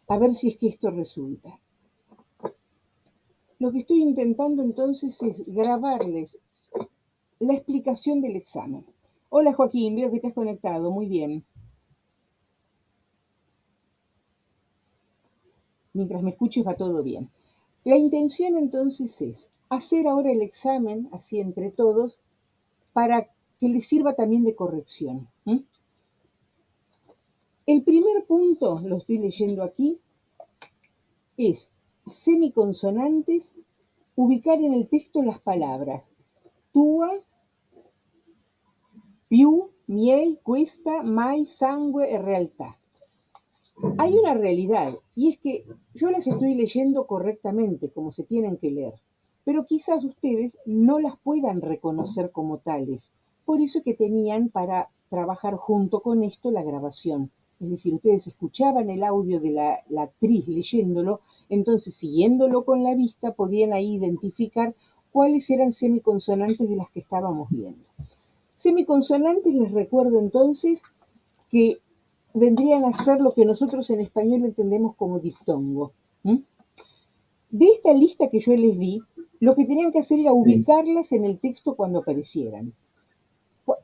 A ver si es que esto resulta. Lo que estoy intentando entonces es grabarles la explicación del examen. Hola Joaquín, veo que te has conectado, muy bien. Mientras me escuches va todo bien. La intención entonces es hacer ahora el examen, así entre todos, para que les sirva también de corrección. El primer punto, lo estoy leyendo aquí, es semiconsonantes, ubicar en el texto las palabras tua, più, miei, questa, mai, sangue e realtà. Hay una realidad, y es que yo las estoy leyendo correctamente, como se tienen que leer, pero quizás ustedes no las puedan reconocer como tales. Por eso que tenían para trabajar junto con esto la grabación. Es decir, ustedes escuchaban el audio de la actriz leyéndolo, entonces siguiéndolo con la vista podían ahí identificar cuáles eran semiconsonantes de las que estábamos viendo. Semiconsonantes, les recuerdo entonces que vendrían a ser lo que nosotros en español entendemos como diptongo. De esta lista que yo les di, lo que tenían que hacer era ubicarlas en el texto cuando aparecieran.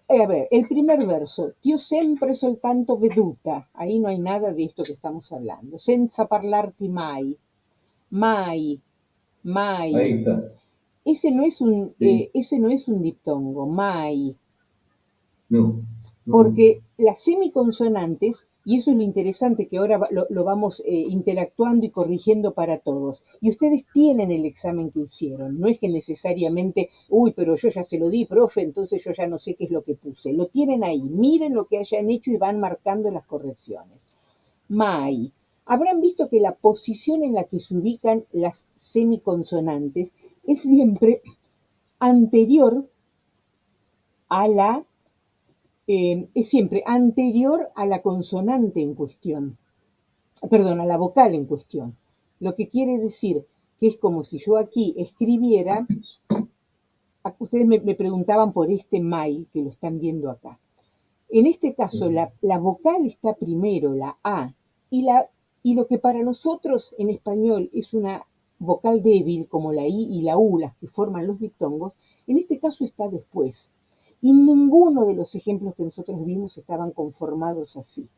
A ver, el primer verso, io sempre soltanto veduta, ahí no hay nada de esto que estamos hablando. Senza parlarti mai, mai, mai. Ahí está. Ese no es un diptongo, mai. No. Porque las semiconsonantes, y eso es lo interesante que ahora lo vamos interactuando y corrigiendo para todos, y ustedes tienen el examen que hicieron, no es que necesariamente, uy, pero yo ya se lo di, profe, entonces yo ya no sé qué es lo que puse, lo tienen ahí, miren lo que hayan hecho y van marcando las correcciones. Mai. Habrán visto que la posición en la que se ubican las semiconsonantes es siempre anterior a la es siempre anterior a la consonante en cuestión, perdón, a la vocal en cuestión. Lo que quiere decir que es como si yo aquí escribiera, ustedes me preguntaban por este mai que lo están viendo acá. En este caso, la vocal está primero, la A, y lo que para nosotros en español es una vocal débil, como la I y la U, las que forman los diptongos, en este caso está después. Y ninguno de los ejemplos que nosotros vimos estaban conformados así.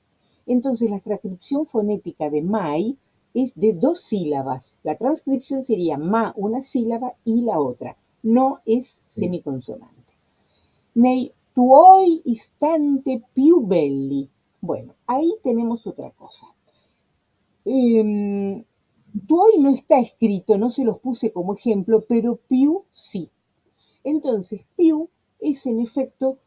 Entonces, la transcripción fonética de mai es de dos sílabas. La transcripción sería ma una sílaba y la otra. No es semiconsonante. Nei tuoi istanti più belli. Bueno, ahí tenemos otra cosa. Tuoi no está escrito, no se los puse como ejemplo, pero più sí. Entonces, più es en efecto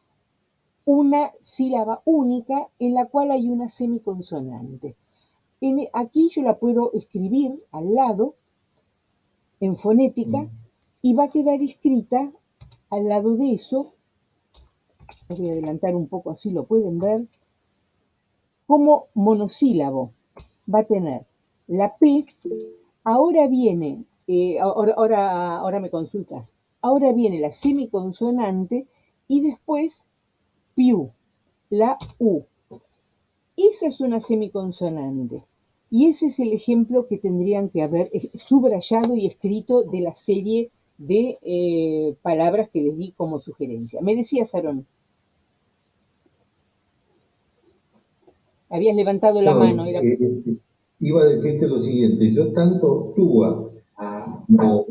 una sílaba única en la cual hay una semiconsonante. Aquí yo la puedo escribir al lado en fonética y va a quedar escrita al lado de eso, voy a adelantar un poco así lo pueden ver, como monosílabo. Va a tener la P, ahora viene, ahora me consultas, ahora viene la semiconsonante y después più, la U. Esa es una semiconsonante. Y ese es el ejemplo que tendrían que haber subrayado y escrito de la serie de palabras que les di como sugerencia. Me decía Sarón, habías levantado la mano. No, iba a decirte lo siguiente, yo tanto tua como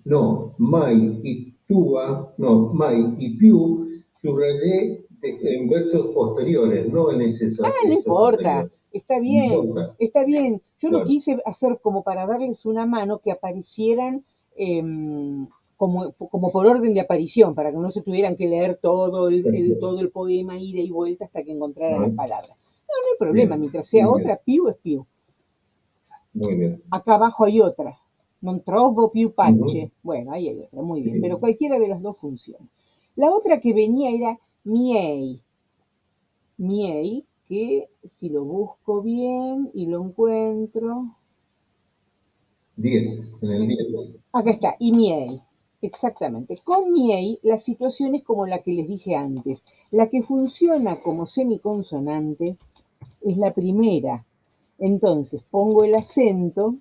no, mai y tua, no, mai y più, subrayé en versos posteriores, no en No esos importa, anteriores. está No bien, importa, está bien. Yo lo claro. quise hacer como para darles una mano que aparecieran como por orden de aparición, para que no se tuvieran que leer todo el poema ida y vuelta hasta que encontraran las palabras. No, no hay problema, Bien, mientras sea muy bien, otra, più es più. muy bien. Acá abajo hay otra, non trovo più pace. Ujú, Bueno, ahí hay otra, muy bien, pero sí. cualquiera de las dos funciona. La otra que venía era miei, miei, que si lo busco bien y lo encuentro, 10, en el 10. acá está, y miei, exactamente. Con miei la situación es como la que les dije antes. La que funciona como semiconsonante es la primera. Entonces pongo el acento.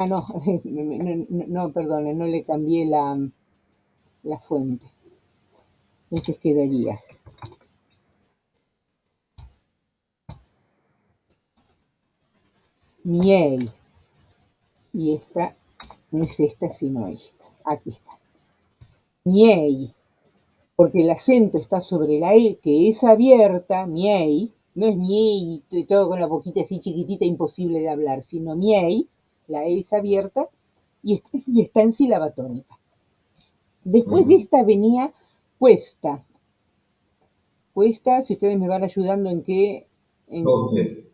Ah, no, no, perdone, no le cambié la fuente. Entonces quedaría miel. Y esta no es esta, sino esta. Aquí está. Miel. Porque el acento está sobre la E, que es abierta, miei, no es miei y todo con la boquita así chiquitita, imposible de hablar, sino miei, la E es abierta y está en sílaba tónica. Después de esta venía cuesta. Cuesta, si ustedes me van ayudando en qué. Doce.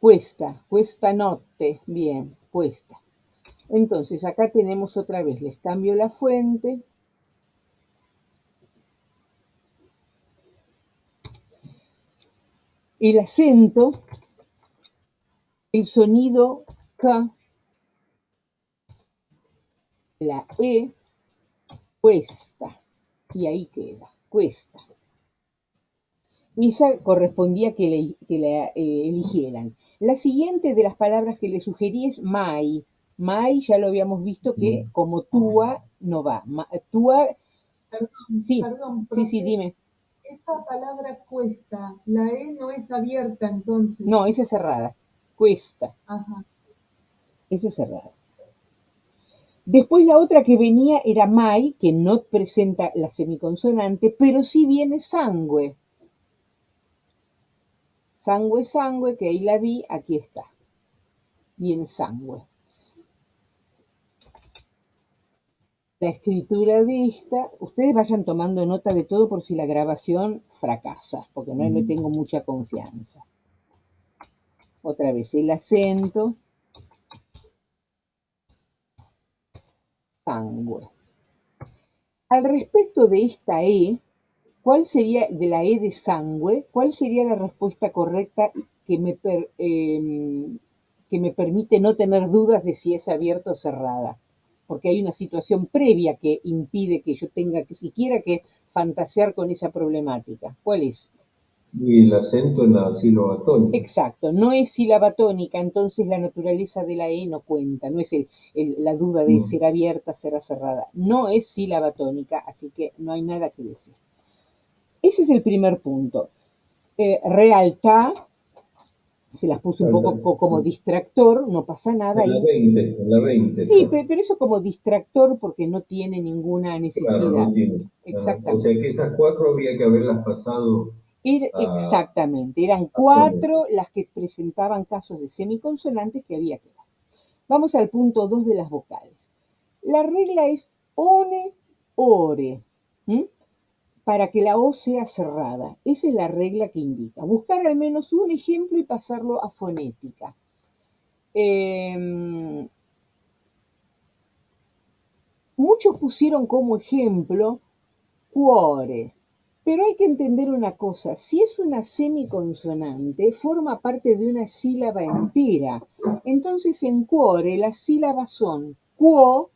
Cuesta notte, bien, cuesta. Entonces acá tenemos otra vez, les cambio la fuente. El acento, el sonido K, la E, cuesta. Y ahí queda, cuesta. Esa correspondía que la eligieran. La siguiente de las palabras que le sugerí es mai. Mai ya lo habíamos visto que como túa no va. Túa, Perdón, sí, perdón, sí, dime. esta palabra cuesta, la E no es abierta entonces. No, esa es cerrada. Cuesta, Ajá. esa es cerrada. Después la otra que venía era mai, que no presenta la semiconsonante, pero sí viene sangue. Sangue, que ahí la vi, aquí está. Viene sangue. La escritura de esta, ustedes vayan tomando nota de todo por si la grabación fracasa, porque no le tengo mucha confianza. Otra vez el acento, sangue. Al respecto de esta E, ¿cuál sería, de la E de sangue, cuál sería la respuesta correcta que me permite no tener dudas de si es abierta o cerrada? Porque hay una situación previa que impide que yo tenga que siquiera que fantasear con esa problemática. ¿Cuál es? Y el acento en la sílaba tónica. Exacto, no es sílaba tónica, entonces la naturaleza de la E no cuenta, no es la duda de ser abierta, será cerrada. No es sílaba tónica, así que no hay nada que decir. Ese es el primer punto. Realtà, se las puse un poco como distractor, no pasa nada. En la 20, en la 20. Sí, pero eso como distractor porque no tiene ninguna necesidad. Claro, no tiene. Exactamente. O sea que esas cuatro había que haberlas pasado Exactamente, eran cuatro las que presentaban casos de semiconsonantes que había que dar. Vamos al punto 2 de las vocales. La regla es one, ore, para que la O sea cerrada. Esa es la regla que indica. Buscar al menos un ejemplo y pasarlo a fonética. Muchos pusieron como ejemplo cuore, pero hay que entender una cosa, si es una semiconsonante, forma parte de una sílaba entera. Entonces en cuore las sílabas son quo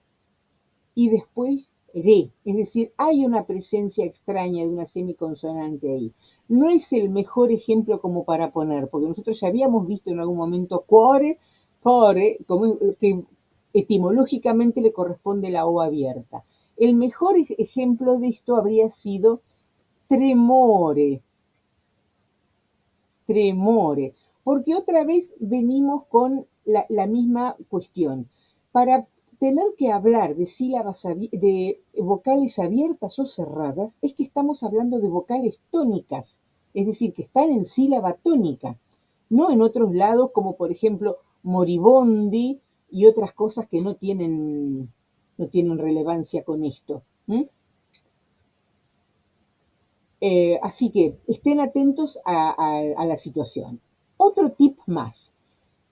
y después re, es decir, hay una presencia extraña de una semiconsonante ahí. No es el mejor ejemplo como para poner, porque nosotros ya habíamos visto en algún momento cuore, como que etimológicamente le corresponde la O abierta. El mejor ejemplo de esto habría sido tremore, tremore, porque otra vez venimos con la misma cuestión. Para tener que hablar de sílabas, de vocales abiertas o cerradas, es que estamos hablando de vocales tónicas, es decir, que están en sílaba tónica, no en otros lados como por ejemplo moribondi y otras cosas que no tienen relevancia con esto. Así que estén atentos a la situación. Otro tip más.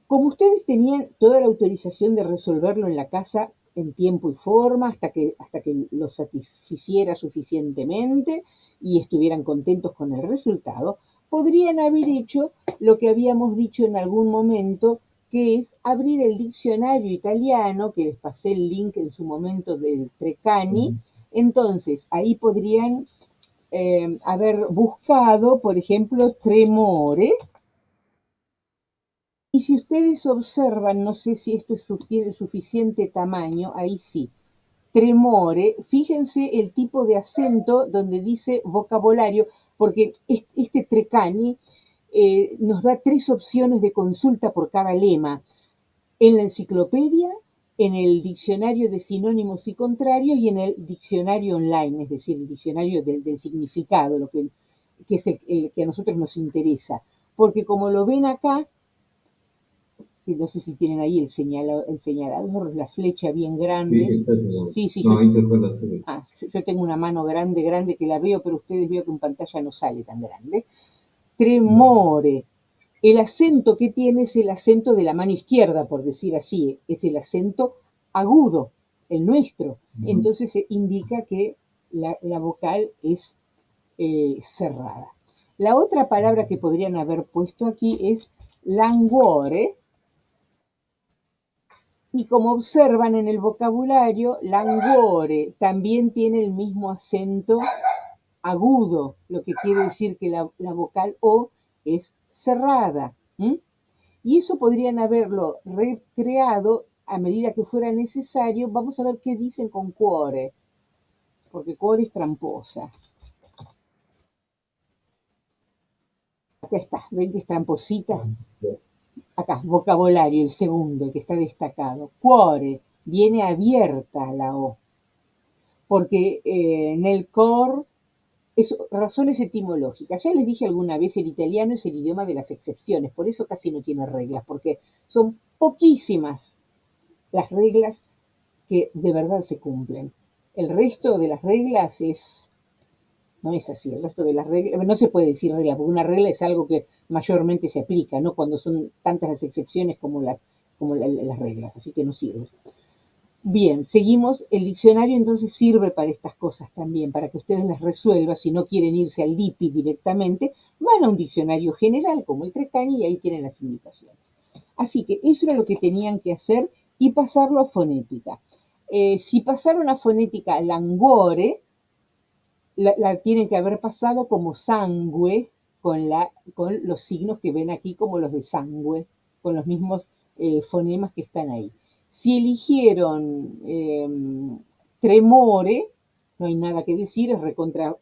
Como ustedes tenían toda la autorización de resolverlo en la casa en tiempo y forma, hasta que los satisficiera suficientemente y estuvieran contentos con el resultado, podrían haber hecho lo que habíamos dicho en algún momento, que es abrir el diccionario italiano, que les pasé el link en su momento del Treccani. Entonces, ahí podrían haber buscado, por ejemplo, tremore. Y si ustedes observan, no sé si esto tiene suficiente tamaño, ahí sí. Tremore, fíjense el tipo de acento donde dice vocabulario, porque este Treccani nos da 3 opciones de consulta por cada lema. En la enciclopedia, en el diccionario de sinónimos y contrarios y en el diccionario online, es decir, el diccionario del significado, que es el que a nosotros nos interesa. Porque como lo ven acá, que no sé si tienen ahí el señalador, la flecha bien Sí, grande. está seguro. Sí, sí, No, ahí te fue la serie. yo tengo una mano grande, grande que la veo, pero ustedes veo que en pantalla no sale tan grande. Tremore. El acento que tiene es el acento de la mano izquierda, por decir así, es el acento agudo, el nuestro. Entonces indica que la vocal es cerrada. La otra palabra que podrían haber puesto aquí es languore, y como observan en el vocabulario, languore también tiene el mismo acento agudo, lo que quiere decir que la vocal O es cerrada. Y eso podrían haberlo recreado a medida que fuera necesario. Vamos a ver qué dicen con cuore, porque cuore es tramposa. Acá está, ven que es tramposita. Acá, vocabulario, el segundo, que está destacado. Cuore, viene abierta la O, porque en el cor es razones etimológicas. Ya les dije alguna vez, el italiano es el idioma de las excepciones, por eso casi no tiene reglas, porque son poquísimas las reglas que de verdad se cumplen. El resto de las reglas no es así. El resto de las reglas, no se puede decir regla, porque una regla es algo que mayormente se aplica, ¿no? Cuando son tantas las excepciones como las reglas, así que no sirve. Bien, seguimos. El diccionario entonces sirve para estas cosas también, para que ustedes las resuelvan. Si no quieren irse al DIPI directamente, van a un diccionario general como el Treccani y ahí tienen las indicaciones. Así que eso era lo que tenían que hacer y pasarlo a fonética. Si pasaron a fonética languore, la tienen que haber pasado como sangue, con los signos que ven aquí como los de sangue, con los mismos fonemas que están ahí. Si eligieron tremore, no hay nada que decir, es recontra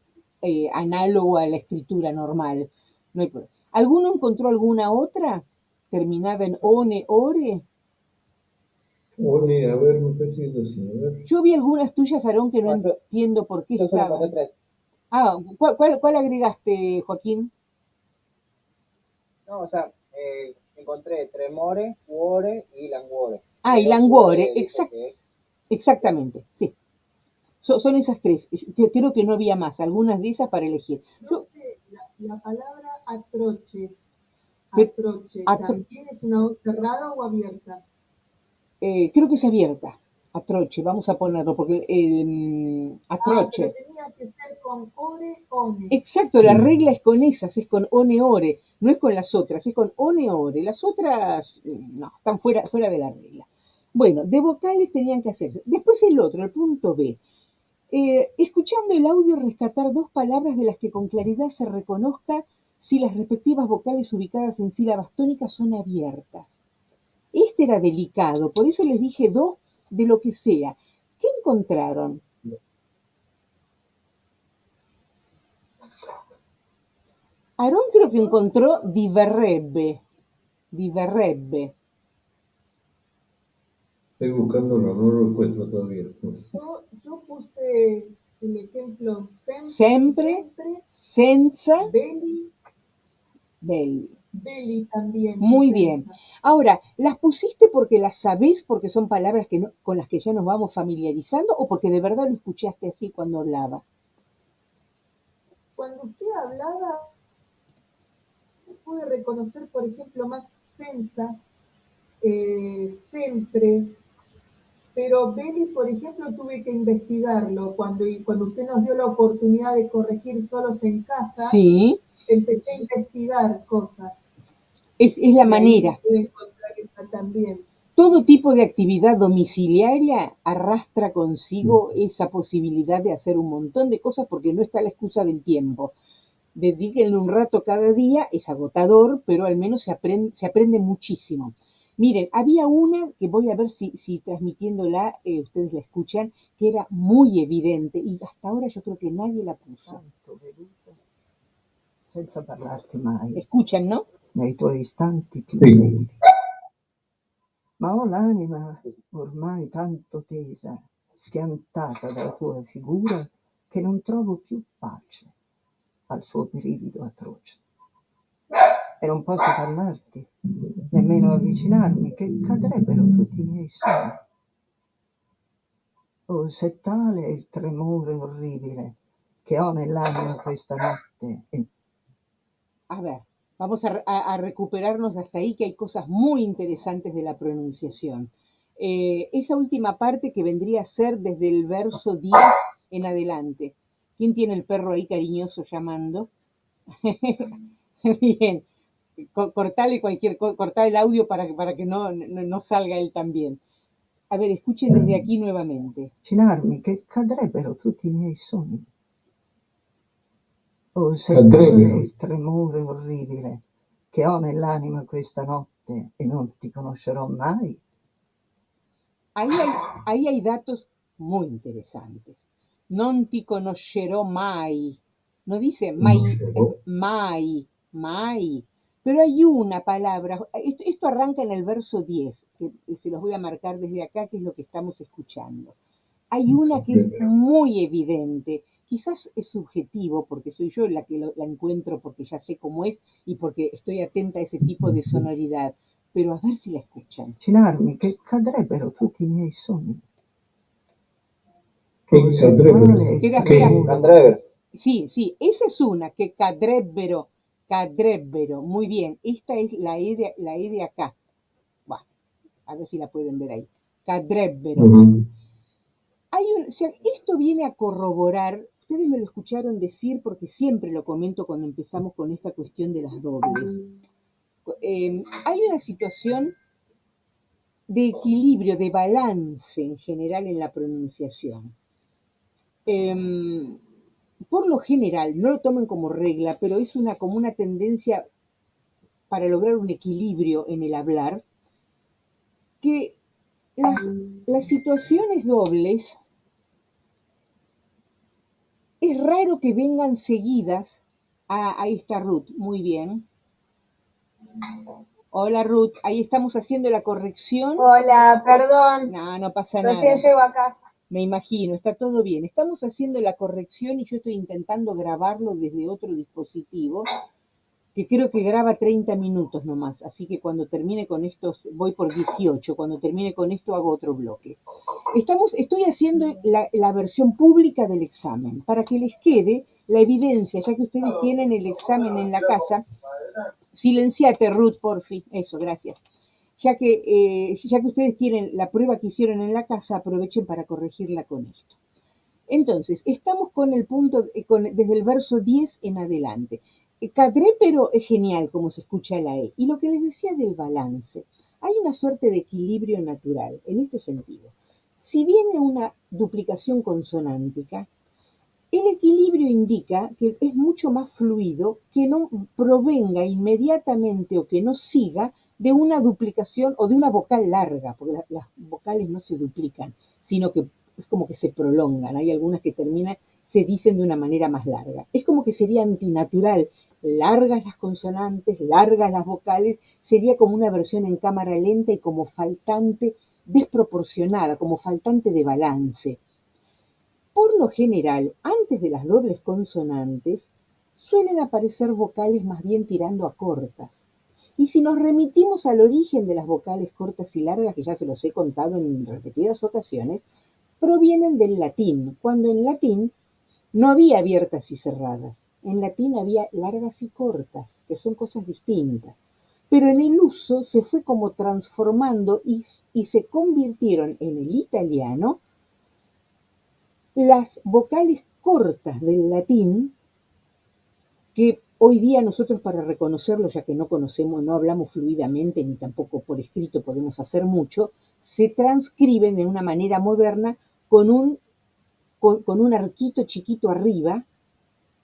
análogo a la escritura normal. No hay problema. ¿Alguno encontró alguna otra terminada en one, ore? One, a ver, me estoy haciendo así, a ver. Yo vi algunas tuyas, Aarón, que no entiendo por qué estaban. ¿Cuál agregaste, Joaquín? No, o sea, encontré tremore, cuore y languore. Y Pero languore, cuore dice que es exactamente, sí. Son esas 3. Creo que no había más, algunas de esas para elegir. No sé, la palabra atroche, ¿Qué? ¿también es una O cerrada o abierta? Creo que es abierta. Atroche, vamos a ponerlo, porque atroche. Pero tenía que ser con ore, one. Exacto, la regla es con esas, es con one, ore, no es con las otras, es con one, ore. Las otras, no, están fuera de la regla. Bueno, de vocales tenían que hacerse. Después el otro, el punto B. Escuchando el audio, rescatar 2 palabras de las que con claridad se reconozca si las respectivas vocales ubicadas en sílabas tónicas son abiertas. Este era delicado, por eso les dije 2 de lo que sea. ¿Qué encontraron? Aarón creo que encontró diverrebbe. Diverrebbe. Estoy buscándolo, no lo encuentro todavía. Yo puse el ejemplo Sempre, senza, belli, belli. belli también. Muy bien. Ahora, ¿las pusiste porque las sabés, porque son palabras con las que ya nos vamos familiarizando, o porque de verdad lo escuchaste así cuando hablaba? Cuando usted hablaba, pude reconocer, por ejemplo, más senza, sempre, pero belli, por ejemplo, tuve que investigarlo. Cuando usted nos dio la oportunidad de corregir solos en casa, Sí, empecé a investigar cosas. es la Y ahí manera. pude encontrar esa también. Todo tipo de actividad domiciliaria arrastra consigo esa posibilidad de hacer un montón de cosas porque no está la excusa del tiempo. Dedíquenle un rato cada día, es agotador, pero al menos se aprende muchísimo. Miren, había una que voy a ver si transmitiéndola ustedes la escuchan, que era muy evidente y hasta ahora yo creo que nadie la puso. Tanto veduta, senza parlarti mai, Escuchan, ¿no? nei tuoi istanti più Sì. belli. Ma ho l'anima ormai tanto tesa, schiantata dalla tua figura, che non trovo più pace al suo brivido atroce. E non posso parlarti, nemmeno avvicinarmi, che cadrebbero tutti i miei sogni. Oh, se tale è il tremore orribile che ho nell'anima questa notte. A ver, vamos a recuperarnos hasta ahí, que hay cosas muy interesantes de la pronunciación. Esa última parte que vendría a ser desde el verso 10 en adelante. ¿Quién tiene el perro ahí cariñoso llamando? Bien, cortale cortale el audio para que no salga él también. A ver, escuchen desde aquí nuevamente. Avvicinarmi, che cadrebbero tutti i miei sogni. Oh, se Cadrebbero. tale è il tremore orribile che ho nell'anima questa notte e non ti conoscerò mai. Ahí hay datos muy interesantes. Non ti conoscerò mai. No dice mai, mai, mai. Pero hay una palabra, esto arranca en el verso 10, que se los voy a marcar desde acá, que es lo que estamos escuchando. Hay una que es muy evidente, quizás es subjetivo, porque soy yo la que la encuentro, porque ya sé cómo es y porque estoy atenta a ese tipo de sonoridad, pero a ver si la escuchan. Avvicinarmi, che cadrebbero tutti i miei sogni. Che Oh, se cadrebbero. tale è il Espera, tremore. Andrever. Sí, esa es una, que cadrebbero, muy bien. Esta es la E de acá. Bueno, a ver si la pueden ver ahí. Cadrebbero. O sea, esto viene a corroborar, ustedes me lo escucharon decir porque siempre lo comento cuando empezamos con esta cuestión de las dobles. Hay una situación de equilibrio, de balance en general en la pronunciación. Por lo general, no lo tomen como regla, pero es como una tendencia para lograr un equilibrio en el hablar, que las situaciones dobles es raro que vengan seguidas a esta Ruth. Muy bien. Hola Ruth, ahí estamos haciendo la corrección. Hola, perdón, No pasa recién nada. llego a casa. Me imagino, está todo bien. Estamos haciendo la corrección y yo estoy intentando grabarlo desde otro dispositivo, que creo que graba 30 minutos nomás. Así que cuando termine con estos, voy por 18. Cuando termine con esto hago otro bloque. Estoy haciendo la versión pública del examen, para que les quede la evidencia, ya que ustedes tienen el examen en la casa. Silenciate, Ruth, porfi. Eso, gracias. Ya que ustedes tienen la prueba que hicieron en la casa, aprovechen para corregirla con esto. Entonces, estamos con el punto, desde el verso 10 en adelante. Cadrépero es genial, como se escucha la E. Y lo que les decía del balance, hay una suerte de equilibrio natural, en este sentido. Si viene una duplicación consonántica, el equilibrio indica que es mucho más fluido que no provenga inmediatamente o que no siga de una duplicación o de una vocal larga, porque las vocales no se duplican, sino que es como que se prolongan. Hay algunas que se dicen de una manera más larga. Es como que sería antinatural. Largas las consonantes, largas las vocales, sería como una versión en cámara lenta y como faltante, desproporcionada, como faltante de balance. Por lo general, antes de las dobles consonantes, suelen aparecer vocales más bien tirando a cortas. Y si nos remitimos al origen de las vocales cortas y largas, que ya se los he contado en repetidas ocasiones, provienen del latín, cuando en latín no había abiertas y cerradas. En latín había largas y cortas, que son cosas distintas. Pero en el uso se fue como transformando y se convirtieron en el italiano las vocales cortas del latín, que Hoy día nosotros para reconocerlo, ya que no conocemos, no hablamos fluidamente, ni tampoco por escrito podemos hacer mucho, se transcriben de una manera moderna con un arquito chiquito arriba,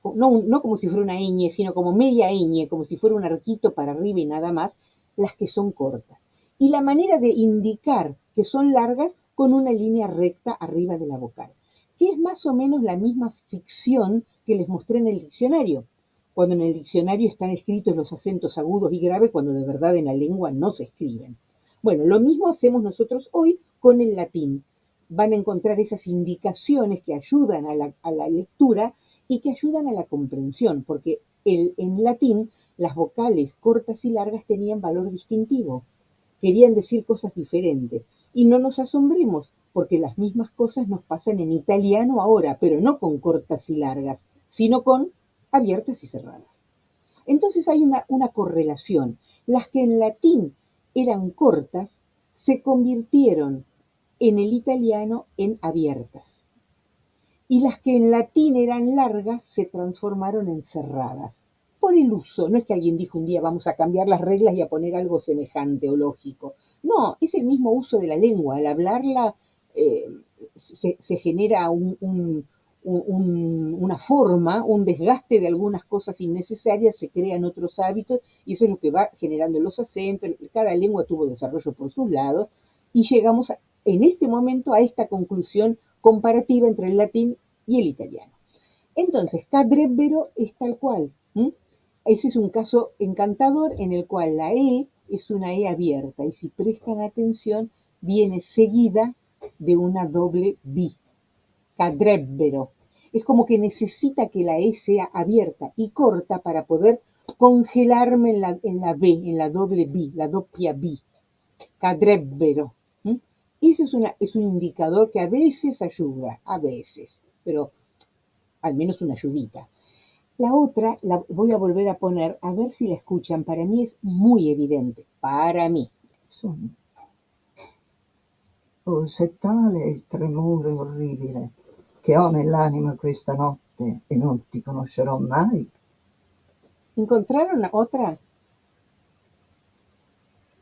no como si fuera una ñ, sino como media ñ, como si fuera un arquito para arriba y nada más, las que son cortas. Y la manera de indicar que son largas con una línea recta arriba de la vocal, que es más o menos la misma ficción que les mostré en el diccionario, cuando en el diccionario están escritos los acentos agudos y graves, cuando de verdad en la lengua no se escriben. Bueno, lo mismo hacemos nosotros hoy con el latín. Van a encontrar esas indicaciones que ayudan a la lectura y que ayudan a la comprensión, porque en latín las vocales cortas y largas tenían valor distintivo, querían decir cosas diferentes. Y no nos asombremos, porque las mismas cosas nos pasan en italiano ahora, pero no con cortas y largas, sino con abiertas y cerradas. Entonces hay una correlación. Las que en latín eran cortas se convirtieron en el italiano en abiertas. Y las que en latín eran largas se transformaron en cerradas. Por el uso, no es que alguien dijo un día vamos a cambiar las reglas y a poner algo semejante o lógico. No, es el mismo uso de la lengua. Al hablarla eh, se genera una forma, un desgaste de algunas cosas innecesarias, se crean otros hábitos y eso es lo que va generando los acentos. Cada lengua tuvo desarrollo por sus lados y llegamos en este momento a esta conclusión comparativa entre el latín y el italiano. Entonces, cadrebbero es tal cual. Ese es un caso encantador en el cual la E es una E abierta y si prestan atención viene seguida de una doble B. Cadrebbero. Es como que necesita que la E sea abierta y corta para poder congelarme en la B, en la doble B, la doppia B. Cadrebbero. Ese es un indicador que a veces ayuda, a veces, pero al menos una ayudita. La otra la voy a volver a poner a ver si la escuchan. Para mí es muy evidente. Para mí. Sono. Oh, se tale è il tremore orribile che ho nell'anima questa notte e non ti conoscerò mai. ¿Encontraron otra?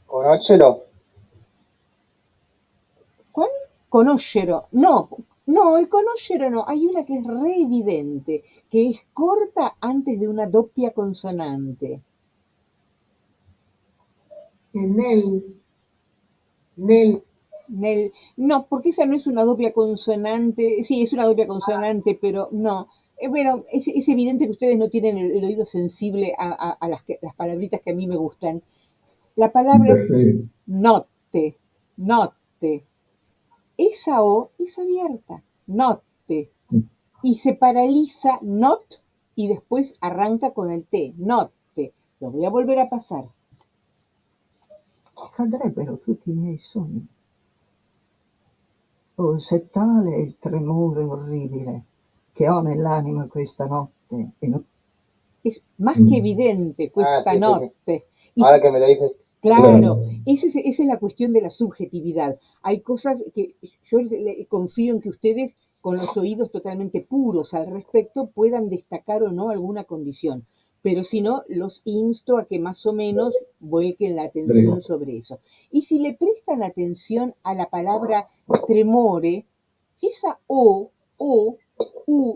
Conócelo. ¿Cuál? Conoscero. No, no, el conoscero no. Hay una que es re evidente, que es corta antes de una doppia consonante. Nel, No, porque esa no es una doppia consonante. Sí, es una doppia consonante, pero no. Bueno, es evidente que ustedes no tienen el oído sensible a las palabritas que a mí me gustan. La palabra es Perfecto. notte, notte. Esa O es abierta, notte. Y se paraliza not y después arranca con el T, notte. Lo voy a volver a pasar. Cadrebbero tutti i miei sogni. Oh, se tale è il tremore orribile che ho nell'anima questa notte e non Es más que evidente cuesta sí, sí, sí. notte. Y Ahora que me lo dices, claro, esa es la cuestión de la subjetividad. Hay cosas que yo confío en que ustedes, con los oídos totalmente puros al respecto, puedan destacar o no alguna condición. Pero si no, los insto a que más o menos vuelquen la atención sobre eso. Y si le prestan atención a la palabra tremore, esa O, U,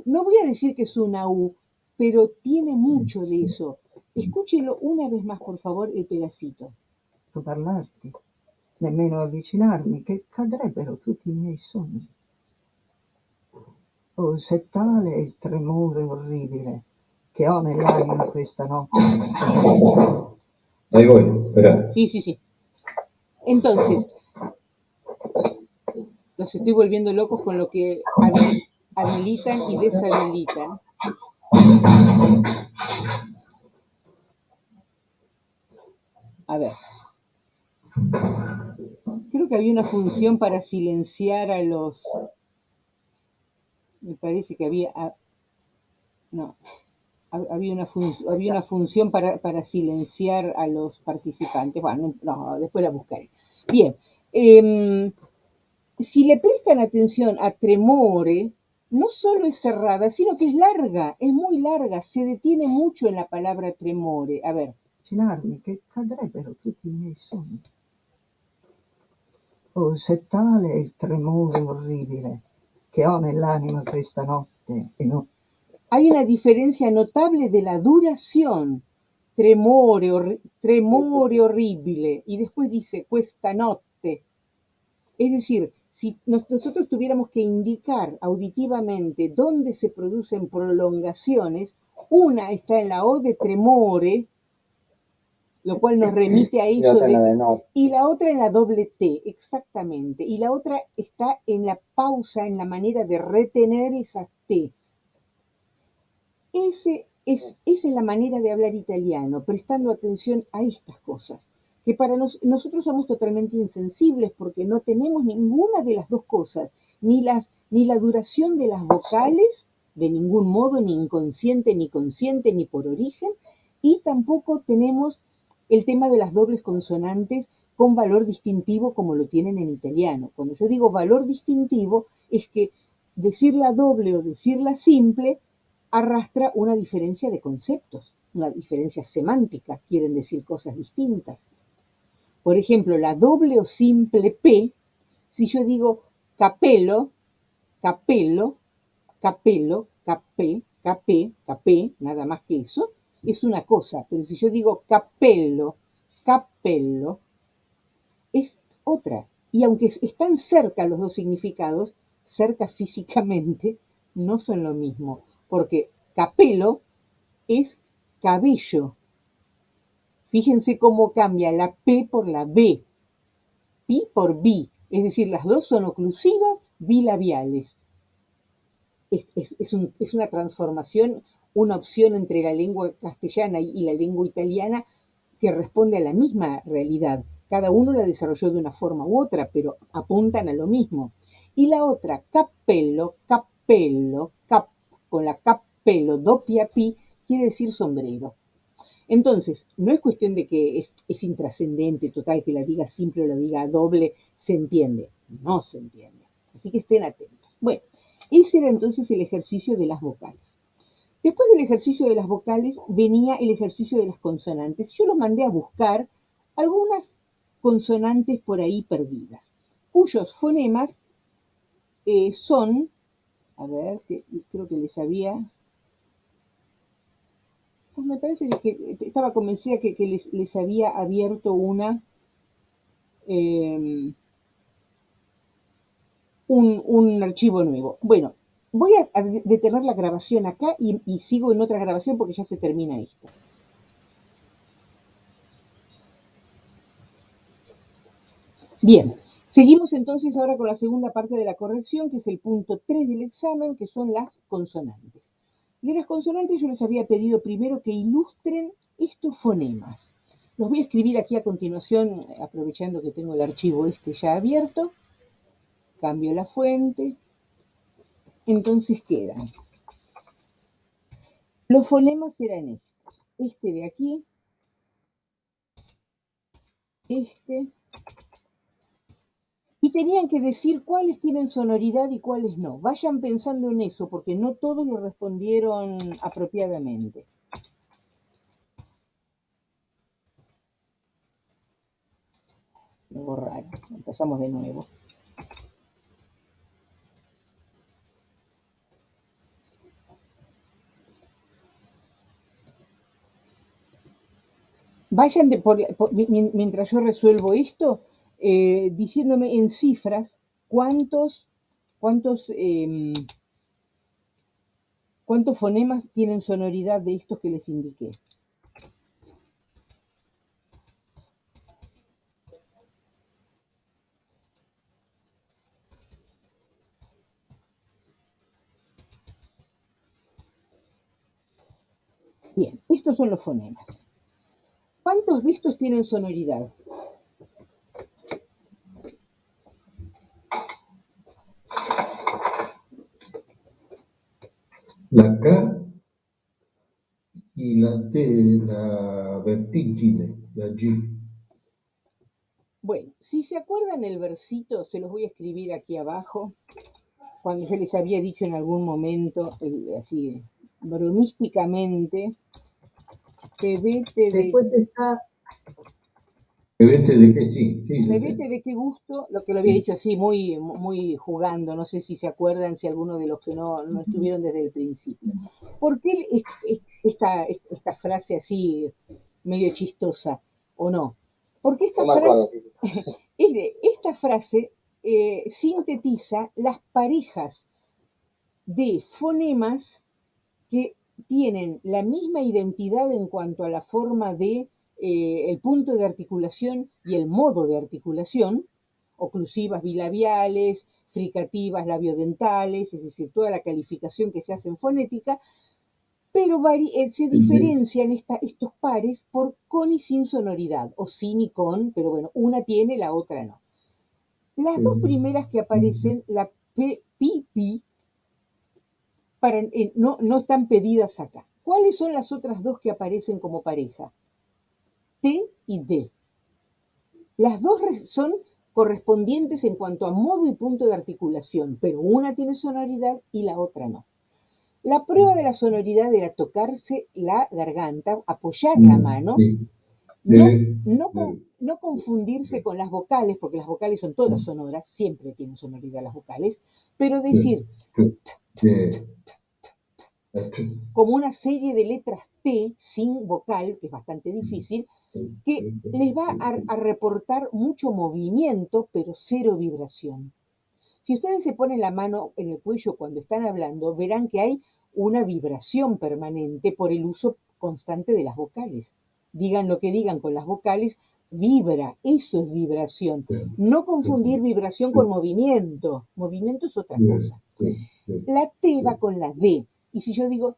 no voy a decir que es una U, pero tiene mucho de eso. Escúchelo una vez más, por favor, el pedacito. parlarti, nemmeno avvicinarmi, che cadrebbero tutti i miei sogni. Oh, se tale è il tremore orribile che ho nell'anima questa notte. Ahí voy, espera. Sí, sí, sí. Entonces, los estoy volviendo locos con lo que habilitan y deshabilitan. A ver. Creo que había una función para silenciar a los... Me parece que había... No. Había una función para silenciar a los participantes. Bueno, no, después la buscaré. Bien. Si le prestan atención a tremore, no solo es cerrada, sino que es larga, es muy larga, se detiene mucho en la palabra tremore. A ver, Immaginarmi che cadrebbero tutti i miei sogni. Oh, se tale è il tremore orribile che ho nell'anima questa notte e no. hay una diferencia notable de la duración. Tremore horrible. Y después dice, questa notte. Es decir, si nosotros tuviéramos que indicar auditivamente dónde se producen prolongaciones, una está en la O de tremore, lo cual nos remite a Y eso otra en la de no. y la otra en la doble T, exactamente. Y la otra está en la pausa, en la manera de retener esa T. Esa es la manera de hablar italiano, prestando atención a estas cosas, que para nosotros somos totalmente insensibles porque no tenemos ninguna de las dos cosas, ni la duración de las vocales, de ningún modo, ni inconsciente, ni consciente, ni por origen, y tampoco tenemos el tema de las dobles consonantes con valor distintivo como lo tienen en italiano. Cuando yo digo valor distintivo, es que decirla doble o decirla simple arrastra una diferencia de conceptos, una diferencia semántica, quieren decir cosas distintas. Por ejemplo, la doble o simple P, si yo digo capello, capello, capello, capé, capé, capé, nada más que eso, es una cosa, pero si yo digo capello, capello, es otra. Y aunque están cerca los dos significados, cerca físicamente, no son lo mismo, porque capello es cabello. Fíjense cómo cambia la P por la B, pi por bi, es decir, las dos son oclusivas bilabiales. Es una transformación, una opción entre la lengua castellana y la lengua italiana que responde a la misma realidad. Cada uno la desarrolló de una forma u otra, pero apuntan a lo mismo. Y la otra, cappello, cappello, cap, con la cappello, doppia pi, quiere decir sombrero. Entonces, no es cuestión de que es intrascendente, total, que la diga simple o la diga doble, se entiende. No se entiende. Así que estén atentos. Bueno, ese era entonces el ejercicio de las vocales. Después del ejercicio de las vocales venía el ejercicio de las consonantes. Yo los mandé a buscar algunas consonantes por ahí perdidas, cuyos fonemas son, a ver, creo que les había, pues me parece que estaba convencida que les había abierto eh, un archivo nuevo. Bueno, voy a detener la grabación acá y sigo en otra grabación porque ya se termina esto. Bien, seguimos entonces ahora con la segunda parte de la corrección, que es el punto 3 del examen, que son las consonantes. De las consonantes yo les había pedido primero que ilustren estos fonemas. Los voy a escribir aquí a continuación, aprovechando que tengo el archivo este ya abierto. Cambio la fuente. Entonces quedan. Los fonemas eran estos. Este de aquí, este, y tenían que decir cuáles tienen sonoridad y cuáles no. Vayan pensando en eso, porque no todos lo respondieron apropiadamente. Lo borraron. Empezamos de nuevo. Vayan mientras yo resuelvo esto, diciéndome en cifras cuántos, cuántos fonemas tienen sonoridad de estos que les indiqué. Bien, estos son los fonemas. ¿Cuántos de estos tienen sonoridad? La K y la T, la vertigine, la G. Bueno, si se acuerdan el versito, se los voy a escribir aquí abajo. cuando yo les había dicho en algún momento, así bromísticamente, pebete de, Después está, ¿Bebete de qué? Sí, sí, lo sé. pebete de qué gusto, lo que lo había dicho así, muy jugando, no sé si se acuerdan, si alguno de los que no estuvieron desde el principio. ¿Por qué esta frase así medio chistosa o no? Porque esta No me frase, acuerdo. esta frase sintetiza las parejas de fonemas que tienen la misma identidad en cuanto a la forma de el punto de articulación y el modo de articulación, oclusivas bilabiales, fricativas labiodentales, es decir, toda la calificación que se hace en fonética, pero se diferencian estos pares por con y sin sonoridad, o sin y con, pero bueno, una tiene, la otra no. Las dos primeras que aparecen, la P, pi, pi, no están pedidas acá. ¿Cuáles son las otras dos que aparecen como pareja? T y D. Las dos son correspondientes en cuanto a modo y punto de articulación, pero una tiene sonoridad y la otra no. La prueba de la sonoridad era tocarse la garganta, apoyar la mano, no confundirse con las vocales, porque las vocales son todas sonoras, siempre tienen sonoridad las vocales, pero decir como una serie de letras T sin vocal, que es bastante difícil, que les va a reportar mucho movimiento, pero cero vibración. Si ustedes se ponen la mano en el cuello cuando están hablando, verán que hay una vibración permanente por el uso constante de las vocales. Digan lo que digan con las vocales, vibra, eso es vibración. No confundir vibración con movimiento. Movimiento es otra cosa. La T va con la D. Y si yo digo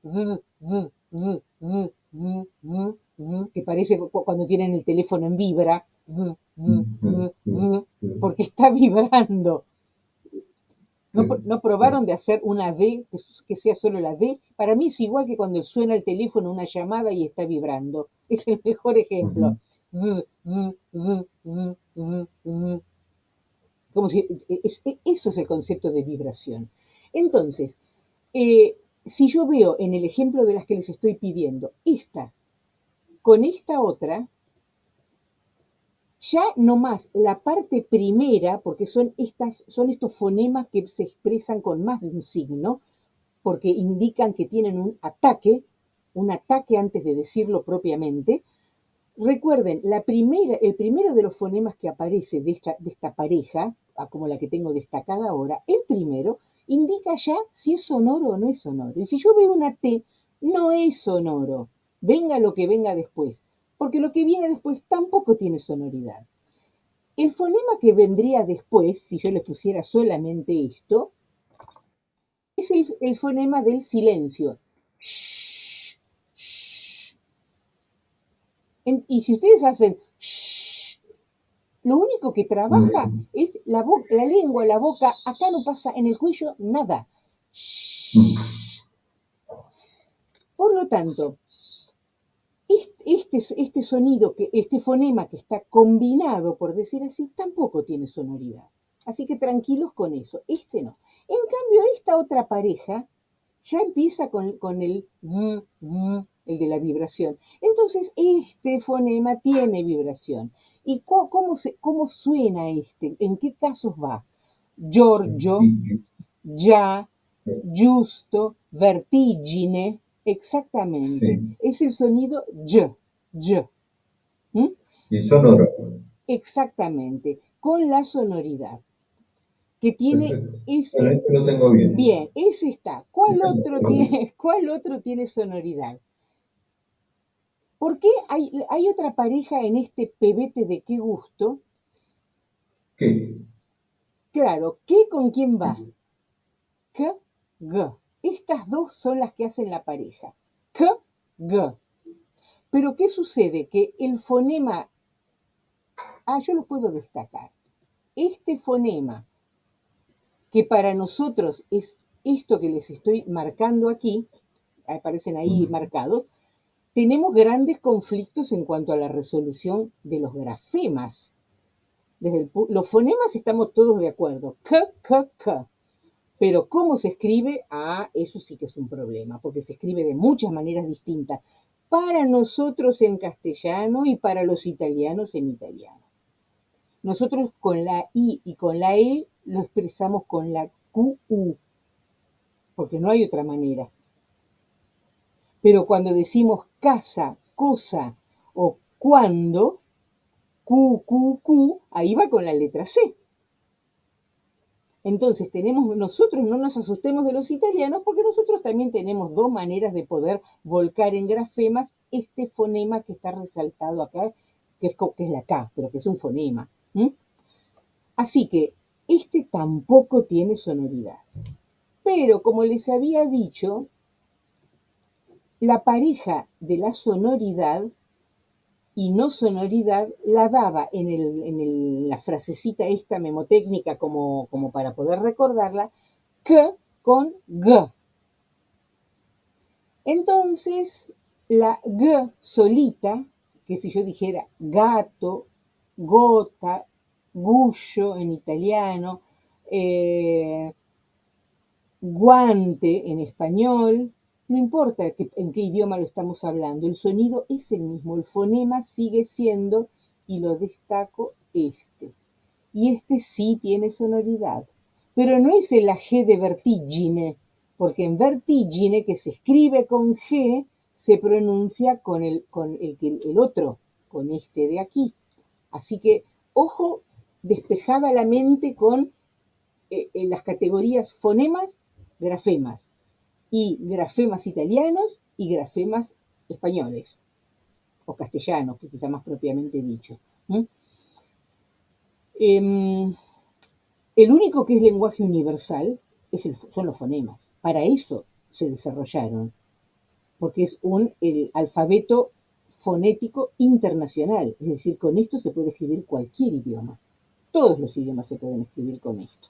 que parece cuando tienen el teléfono en vibra, porque está vibrando. ¿No probaron de hacer una D, que sea solo la D? Para mí es igual que cuando suena el teléfono una llamada y está vibrando. Es el mejor ejemplo. Como si, eso es el concepto de vibración. Entonces, si yo veo en el ejemplo de las que les estoy pidiendo, esta con esta otra, ya nomás la parte primera, porque son estos fonemas que se expresan con más de un signo, porque indican que tienen un ataque antes de decirlo propiamente. Recuerden, el primero de los fonemas que aparece de esta pareja, como la que tengo destacada ahora, el primero indica ya si es sonoro o no es sonoro. Y si yo veo una T, no es sonoro, venga lo que venga después, porque lo que viene después tampoco tiene sonoridad. El fonema que vendría después, si yo le pusiera solamente esto, es el fonema del silencio. Y si ustedes hacen lo único que trabaja es la lengua, la boca. Acá no pasa en el cuello nada. Por lo tanto, este sonido, este fonema que está combinado, por decir así, tampoco tiene sonoridad. Así que tranquilos con eso. Este no. En cambio, esta otra pareja ya empieza con el de la vibración. Entonces, este fonema tiene vibración. ¿Y cómo suena este? ¿En qué casos va? Giorgio, ya, giusto, vertigine, exactamente. Sí. Es el sonido y. ¿Mm? Y sonoro. Exactamente, con la sonoridad que tiene Perfecto. Bueno, este lo tengo bien. Bien, ese está. ¿Cuál otro tiene sonoridad? ¿Por qué hay otra pareja en este pebete de qué gusto? ¿Qué? Claro, ¿qué con quién va? K, G. Estas dos son las que hacen la pareja. K, G. Pero ¿qué sucede? Que el fonema... yo lo puedo destacar. Este fonema, que para nosotros es esto que les estoy marcando aquí, aparecen ahí marcados, tenemos grandes conflictos en cuanto a la resolución de los grafemas. Los fonemas estamos todos de acuerdo. K, K, K. Pero cómo se escribe, eso sí que es un problema, porque se escribe de muchas maneras distintas. Para nosotros en castellano y para los italianos en italiano. Nosotros con la I y con la E lo expresamos con la QU, porque no hay otra manera. Pero cuando decimos casa, cosa o cuando, Q, ahí va con la letra C. Entonces nosotros no nos asustemos de los italianos porque nosotros también tenemos dos maneras de poder volcar en grafemas este fonema que está resaltado acá, que es la K, pero que es un fonema. Así que este tampoco tiene sonoridad. Pero como les había dicho, la pareja de la sonoridad y no sonoridad la daba en la frasecita esta memotécnica como para poder recordarla, que con g. Entonces, la g solita, que si yo dijera gato, gota, guscio en italiano, guante en español, no importa en qué idioma lo estamos hablando, el sonido es el mismo, el fonema sigue siendo, y lo destaco, este. Y este sí tiene sonoridad, pero no es la G de vertigine, porque en vertigine, que se escribe con G, se pronuncia con el otro, con este de aquí. Así que, ojo, despejada la mente con las categorías fonemas, grafemas, y grafemas italianos y grafemas españoles, o castellanos, que quizá más propiamente dicho. El único que es lenguaje universal son los fonemas. Para eso se desarrollaron, porque es el alfabeto fonético internacional, es decir, con esto se puede escribir cualquier idioma. Todos los idiomas se pueden escribir con esto.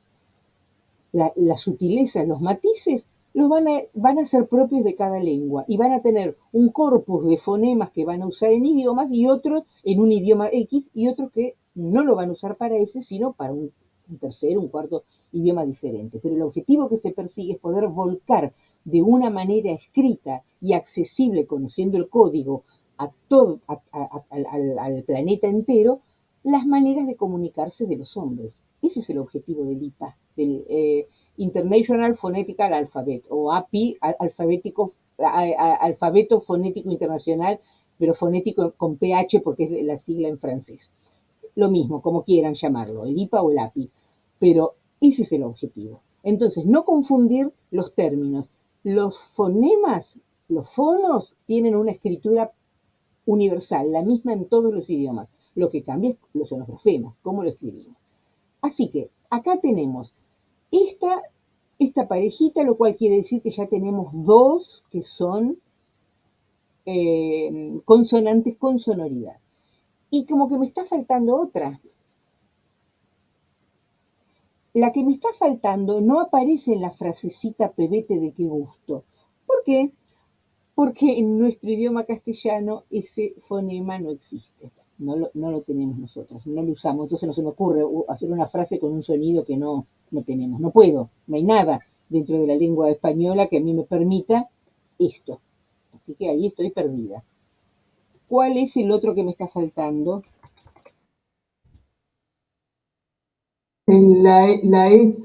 Las sutilezas, los matices, van a ser propios de cada lengua y van a tener un corpus de fonemas que van a usar en idiomas y otros en un idioma X y otros que no lo van a usar para ese, sino para un tercero, un cuarto idioma diferente. Pero el objetivo que se persigue es poder volcar de una manera escrita y accesible, conociendo el código, al planeta entero, las maneras de comunicarse de los hombres. Ese es el objetivo del IPA, del International Phonetical Alphabet, o API, Alfabeto Fonético Internacional, pero fonético con PH porque es la sigla en francés. Lo mismo, como quieran llamarlo, el IPA o el API, pero ese es el objetivo. Entonces, no confundir los términos. Los fonemas, los fonos, tienen una escritura universal, la misma en todos los idiomas. Lo que cambia son los grafemas, cómo lo escribimos. Así que acá tenemos esta parejita, lo cual quiere decir que ya tenemos dos que son consonantes con sonoridad. Y como que me está faltando otra. La que me está faltando no aparece en la frasecita pebete de qué gusto. ¿Por qué? Porque en nuestro idioma castellano ese fonema no existe. No lo tenemos nosotros, no lo usamos. Entonces no se me ocurre hacer una frase con un sonido que no tenemos. No puedo, no hay nada dentro de la lengua española que a mí me permita esto. Así que ahí estoy perdida. ¿Cuál es el otro que me está faltando? La S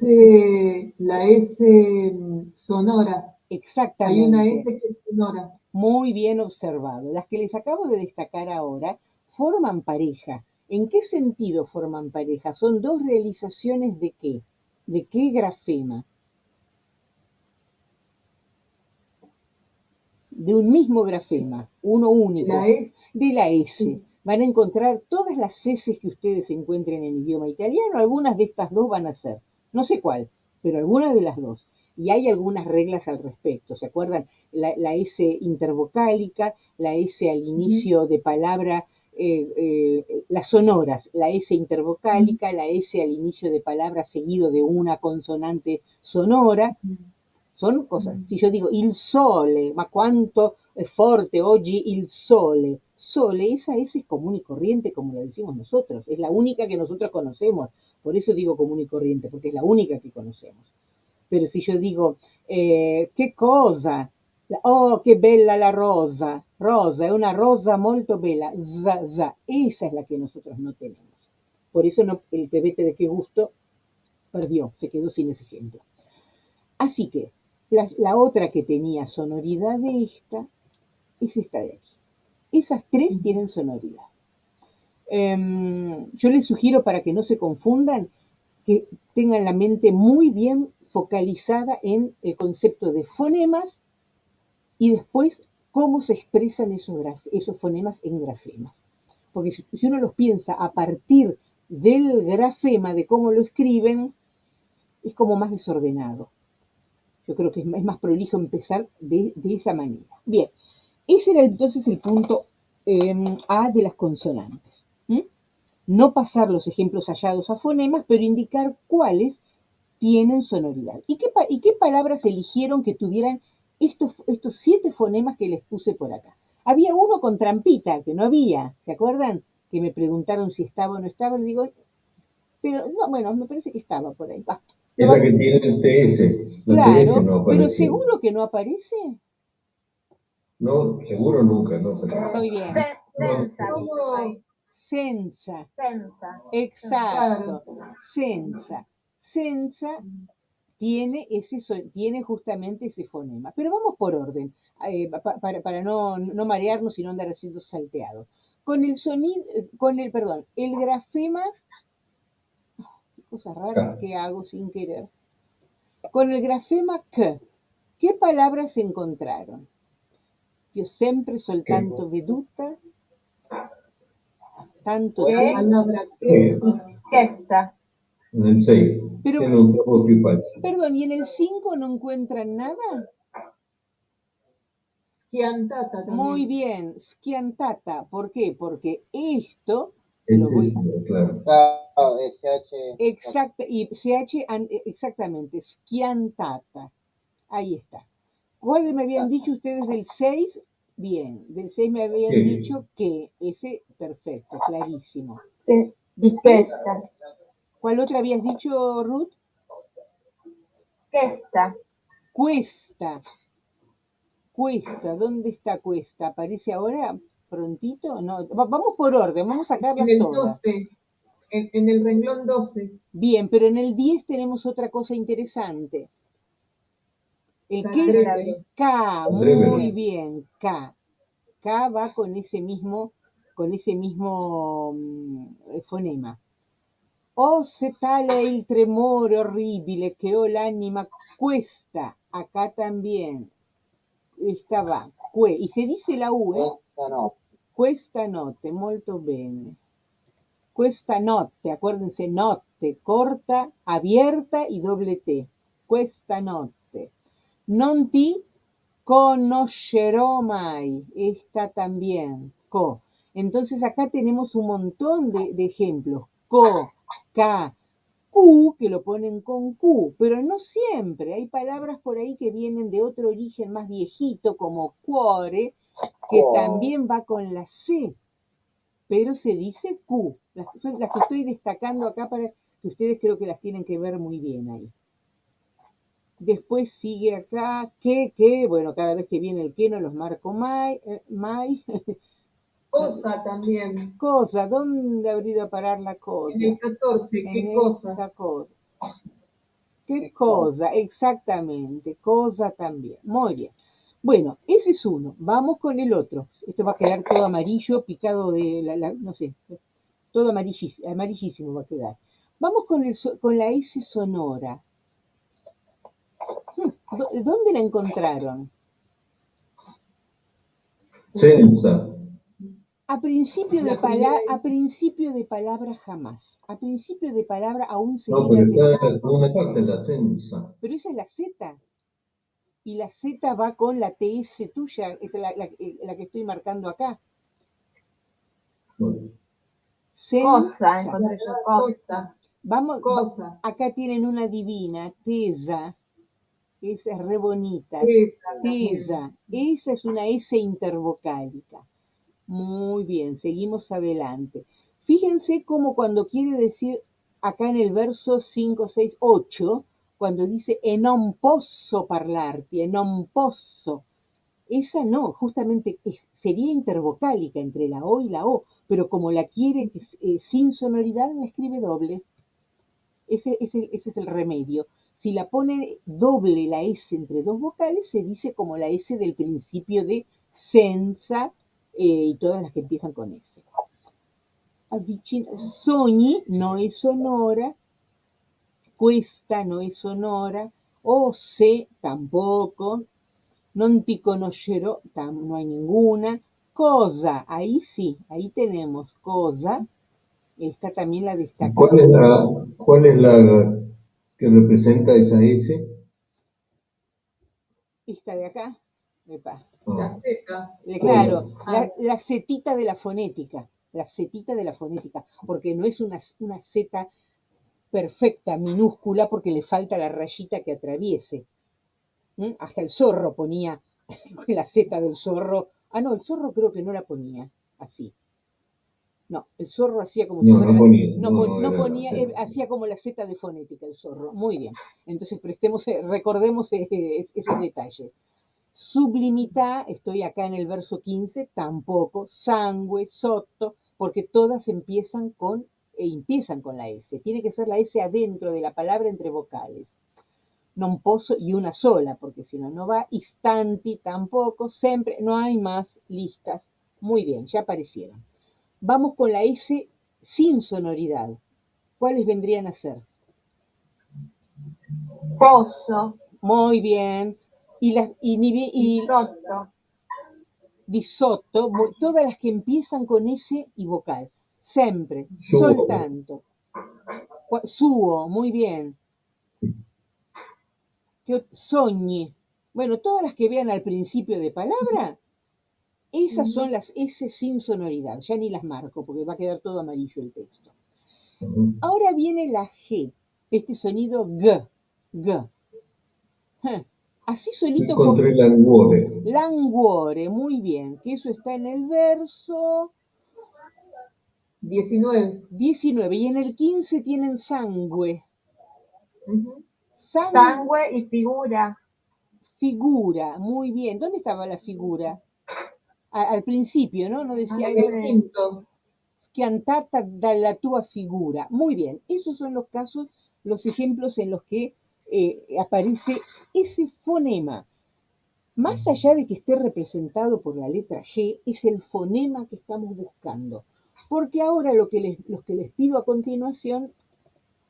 sonora. Exactamente. Hay una S que es sonora. Muy bien observado. Las que les acabo de destacar ahora forman pareja. ¿En qué sentido forman pareja? Son dos realizaciones de qué? ¿De qué grafema? De un mismo grafema, uno único, de la S. Van a encontrar todas las S que ustedes encuentren en idioma italiano, algunas de estas dos van a ser, no sé cuál, pero algunas de las dos. Y hay algunas reglas al respecto, ¿se acuerdan? La S intervocálica, la S al inicio de palabra, las sonoras, la S intervocálica, la S al inicio de palabra seguido de una consonante sonora. Son cosas, si yo digo il sole, ma quanto è forte oggi il sole. Sole, esa S es común y corriente como la decimos nosotros, es la única que nosotros conocemos. Por eso digo común y corriente, porque es la única que conocemos. Pero si yo digo, che cosa? Oh, che bella la rosa. Rosa, è una rosa molto bella. Za, za. Esa es la que nosotros no tenemos. Por eso no, el pebete de qué gusto perdió, se quedó sin ese ejemplo. Así que la otra que tenía sonoridad de esta es esta de aquí. Esas tres tienen sonoridad. Yo les sugiero para que no se confundan que tengan la mente muy bien focalizada en el concepto de fonemas y después cómo se expresan esos fonemas en grafemas. Porque si uno los piensa a partir del grafema, de cómo lo escriben, es como más desordenado. Yo creo que es más prolijo empezar de esa manera. Bien, ese era entonces el punto A de las consonantes. No pasar los ejemplos hallados a fonemas, pero indicar cuáles tienen sonoridad. ¿Y qué palabras eligieron que tuvieran estos 7 fonemas que les puse por acá? Había uno con trampita, que no había, ¿se acuerdan? Que me preguntaron si estaba o no estaba, y digo, pero no, bueno, me parece que estaba por ahí. Va. Es la que tiene el TS. La TS Claro, no pero apareció. ¿seguro que no aparece? No, seguro nunca, no. Muy bien. Senza, ¿Cómo? Senza. senza. Exacto. Claro. Senza. Senza tiene justamente ese fonema. Pero vamos por orden, para no marearnos y no andar haciendo salteado. Con el sonido, perdón, el grafema, qué cosas raras que hago sin querer. Con el grafema K, ¿qué palabras se encontraron? Yo sempre soltanto veduta, tanto La tempo. palabra Sí, Chiesta. en el 6. Pero, Tiene un propio pacho. perdón, ¿y en el 5 no encuentran nada? Chiantata también. Muy bien, schiantata. ¿Por qué? Porque esto lo Ese voy es, claro. Claro, SH. exactamente, schiantata. Ahí está. ¿Cuál me habían dicho ustedes del 6? Bien, del 6 me habían Sí. dicho que ese, perfecto, clarísimo. Chiesta. ¿Cuál otra habías dicho, Ruth? Chiesta. Cuesta. Cuesta, ¿dónde está Cuesta? ¿Aparece ahora prontito? No, vamos por orden, vamos a En sacarlas el todas. 12, en el renglón 12. Bien, pero en el 10 tenemos otra cosa interesante. El que Candreve. K, Candreve. muy bien, K. K va con ese mismo fonema. O se tale il tremore orribile che ho l'anima questa. Acá también. Esta va. Y se dice la U, Esta no. Questa notte, molto bene. Questa notte, acuérdense, notte, corta, abierta y doble T. Questa notte. Non ti conoscerò mai. Esta también. Co. Entonces acá tenemos un montón de ejemplos. Co, K, Q, que lo ponen con Q, pero no siempre. Hay palabras por ahí que vienen de otro origen más viejito, como cuore, que también va con la C, pero se dice Q. Son las que estoy destacando acá para que ustedes creo que las tienen que ver muy bien ahí. Después sigue acá, bueno, cada vez que viene el que no los marco mai. Cosa también. Cosa, ¿dónde habría ido a parar la cosa? En el 14, ¿qué cosa? Esta cosa. ¿Qué cosa? Exactamente, cosa también. Muy bien. Bueno, ese es uno. Vamos con el otro. Esto va a quedar todo amarillo, picado de no sé, todo amarillísimo va a quedar. Vamos con la S sonora. ¿Dónde la encontraron? Senza. A principio de palabra jamás. A principio de palabra aún No, seguida pero de... está en la segunda parte, la senza. Pero esa es la Z. Y la Z va con la TS tuya, es la que estoy marcando acá. Bueno, Cosa, Senza. encontré yo, Cosa. cosa. Vamos, Cosa. acá tienen una divina, tesa. Esa es re bonita. Esa también. Tesa. Esa es una S intervocálica. Muy bien, seguimos adelante. Fíjense cómo cuando quiere decir acá en el verso 5, 6, 8, cuando dice e non posso parlarti, e non posso. Esa no, justamente sería intervocálica entre la O y la O, pero como la quiere sin sonoridad, la escribe doble. Ese es el remedio. Si la pone doble la S entre dos vocales, se dice como la S del principio de senza y todas las que empiezan con S. Sogni no es sonora, questa no es sonora, o se tampoco, non ti conoscerò, no hay ninguna, cosa, ahí sí, ahí tenemos cosa, esta también la ¿Y destacamos. cuál es la que representa esa S? Esta de acá, epa. La Z. Claro, Ah. la zetita de la fonética, porque no es una Z perfecta, minúscula, porque le falta la rayita que atraviese. Hasta el zorro ponía la Z del zorro. Ah, no, el zorro creo que no la ponía así. No, el zorro hacía como si No, fuera no ponía. no era ponía, Z. hacía como la Z de fonética el zorro. Muy bien. Entonces recordemos esos detalles. Sublimita, estoy acá en el verso 15, tampoco, sangue, sotto, porque todas empiezan con la S. Tiene que ser la S adentro de la palabra entre vocales. Non posso y una sola, porque si no, no va. Istanti tampoco, siempre, no hay más listas. Muy bien, ya aparecieron. Vamos con la S sin sonoridad. ¿Cuáles vendrían a ser? Posso, Muy bien. Y sotto, di sotto, todas las que empiezan con S y vocal. Sempre, Suo. soltanto. Suo, muy bien. Sogni. Bueno, todas las que vean al principio de palabra, esas son las S sin sonoridad. Ya ni las marco porque va a quedar todo amarillo el texto. Ahora viene la G, este sonido G. G. Así solito Encontré languore. Languore, muy bien, que eso está en el verso 19 y en el 15 tienen sangue. sangue y figura. Figura, muy bien. ¿Dónde estaba la figura? Al principio, ¿no? No decía El quinto. Cantata dalla tua figura. Muy bien, esos son los casos, los ejemplos en los que aparece ese fonema. Más allá de que esté representado por la letra G, es el fonema que estamos buscando. Porque ahora lo que les pido a continuación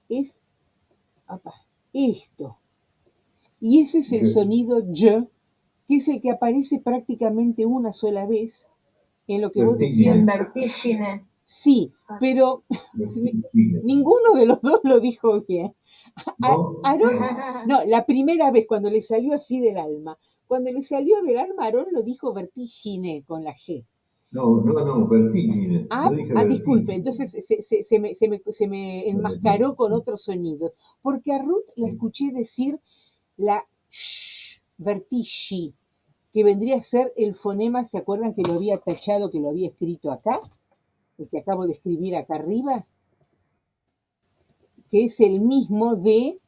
es esto. Y ese es el sonido Y, que es el que aparece prácticamente una sola vez en lo que vos decías. El vertigine. Sí, pero ninguno de los dos lo dijo bien. Aarón, no, la primera vez cuando le salió así del alma. Cuando le salió del alma, Aarón lo dijo vertigine con la G. No, vertigine. Disculpe, entonces se me enmascaró con otros sonidos. Porque a Ruth la escuché decir la sh, vertigi, que vendría a ser el fonema, ¿se acuerdan que lo había tachado, que lo había escrito acá? El que acabo de escribir acá arriba, que es el mismo de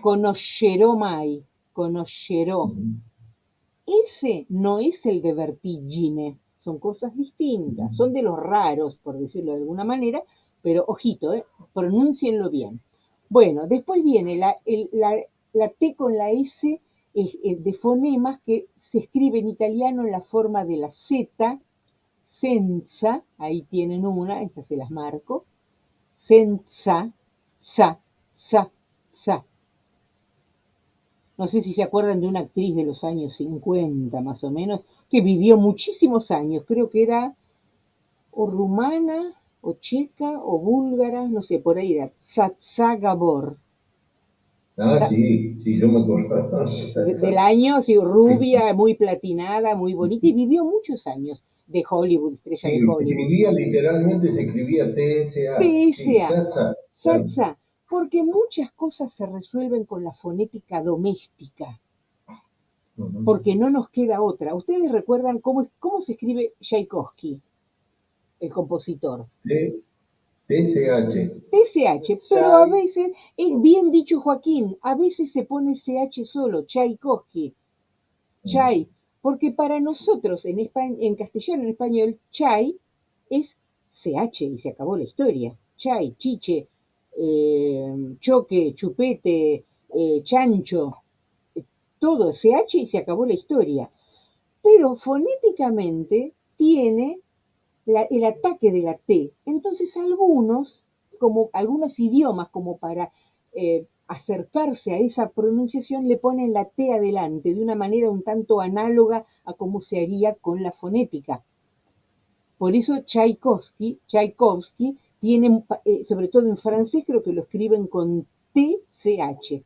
conoscerò mai, conoscerò. Ese no es el de vertigine, son cosas distintas, son de los raros, por decirlo de alguna manera, pero ojito, pronúncienlo bien. Bueno, después viene la T con la S de fonemas que se escribe en italiano en la forma de la Z, senza, ahí tienen una, estas se las marco, senza, sa, sa, sa. No sé si se acuerdan de una actriz de los años 50 más o menos, que vivió muchísimos años, creo que era o rumana, o checa, o búlgara, no sé, por ahí era, Zsa Gabor. Ah, sí, yo me acuerdo. Del año, sí, rubia, muy platinada, muy bonita, y vivió muchos años de Hollywood, estrella de Hollywood. Literalmente se escribía TSA. TSA, Zsa, porque muchas cosas se resuelven con la fonética doméstica. Porque no nos queda otra. ¿Ustedes recuerdan cómo se escribe Tchaikovsky, el compositor? TCH. TCH, pero a veces, es bien dicho Joaquín, a veces se pone CH solo, Tchaikovsky, Chai, porque para nosotros en castellano, en español, Chai es CH y se acabó la historia. Chai, chiche, choque, chupete, chancho, todo CH y se acabó la historia. Pero fonéticamente tiene el ataque de la T. Entonces como algunos idiomas, como para acercarse a esa pronunciación, le ponen la T adelante, de una manera un tanto análoga a cómo se haría con la fonética. Por eso Tchaikovsky tiene, sobre todo en francés, creo que lo escriben con TCH.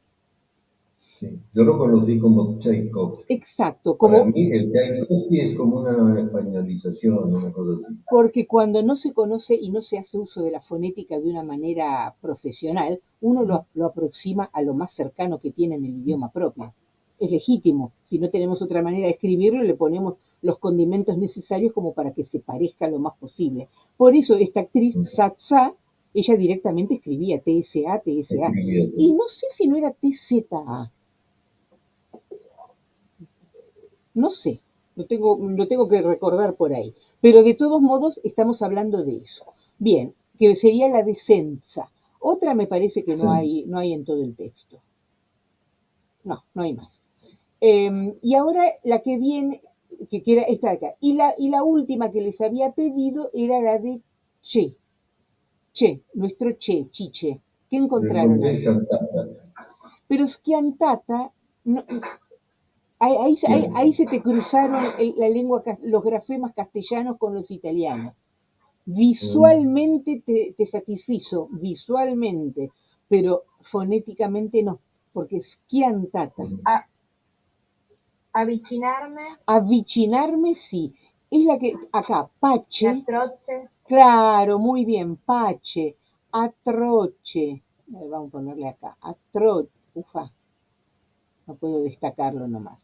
Sí. Yo lo conocí como Tchaikovsky. Exacto, Para como mí el Tchaikovsky es como una españolización, una cosa así. porque cuando no se conoce y no se hace uso de la fonética de una manera profesional, uno lo aproxima a lo más cercano que tiene en el idioma propio. Es legítimo. Si no tenemos otra manera de escribirlo, le ponemos los condimentos necesarios como para que se parezca lo más posible. Por eso esta actriz, Satsa, ella directamente escribía TSA, TSA. Y no sé si no era TZA. No sé, lo tengo que recordar por ahí. Pero de todos modos estamos hablando de eso. Bien, que sería la de Senza. Otra me parece que no hay en todo el texto. No, no hay más. Y ahora la que viene, que era esta de acá. Y la última que les había pedido era la de Che. Che, nuestro Che, Chiche. ¿Qué encontraron ahí? Pero Schiantata, no, ahí se te cruzaron la lengua, los grafemas castellanos con los italianos. Visualmente te satisfizo, visualmente, pero fonéticamente no, porque Schiantata. Avvicinarme sí. Es la que, acá, pace. Atroce. Claro, muy bien, pace. Atroce. Vamos a ponerle acá, atroce. Ufa, no puedo destacarlo nomás.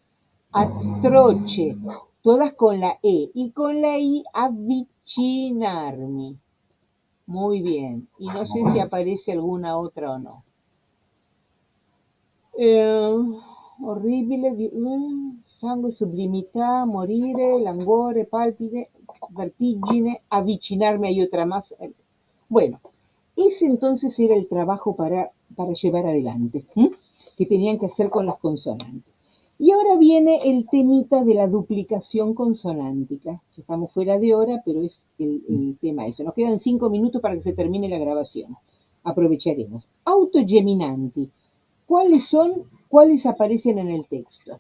Atroce, todas con la E y con la I avvicinarmi. Muy bien, y no sé si aparece alguna otra o no. Orribile, sangue, sublimità, morire, languore, palpite, vertigine, avvicinarme, hay otra más. Bueno, ese entonces era el trabajo para llevar adelante, que tenían que hacer con las consonantes. Y ahora viene el temita de la duplicación consonántica. Ya estamos fuera de hora, pero es el tema ese. Nos quedan 5 minutos para que se termine la grabación. Aprovecharemos. Autogeminanti. ¿Cuáles aparecen en el texto?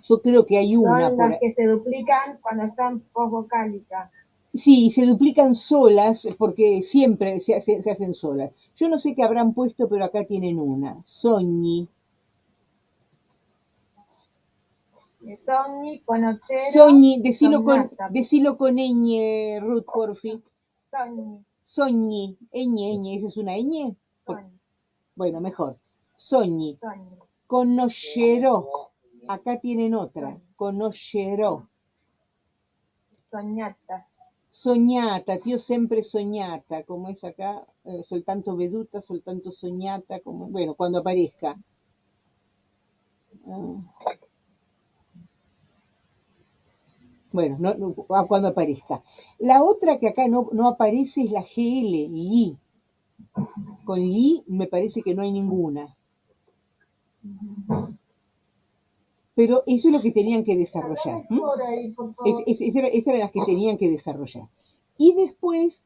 Yo creo que hay una. Son las que se duplican cuando están posvocálicas. Sí, se duplican solas porque siempre se hacen solas. Yo no sé qué habrán puesto, pero acá tienen una. Sogni. Sogni, conocero. Sogni, decilo con ñ, Ruth, porfi. Sogni. Sogni, ñ, ¿esa es una ñ? Sogni. Bueno, mejor. Sogni. Sogni. Conoscerò. Acá tienen otra. Conoscerò. Sognata. Sognata, io sempre sognata, como es acá, soltanto veduta, soltanto sognata, como, bueno, cuando aparezca. Bueno, cuando aparezca. La otra que acá no aparece es la GL, Li. Con Li me parece que no hay ninguna. Pero eso es lo que tenían que desarrollar. Esas eran las que tenían que desarrollar. Y después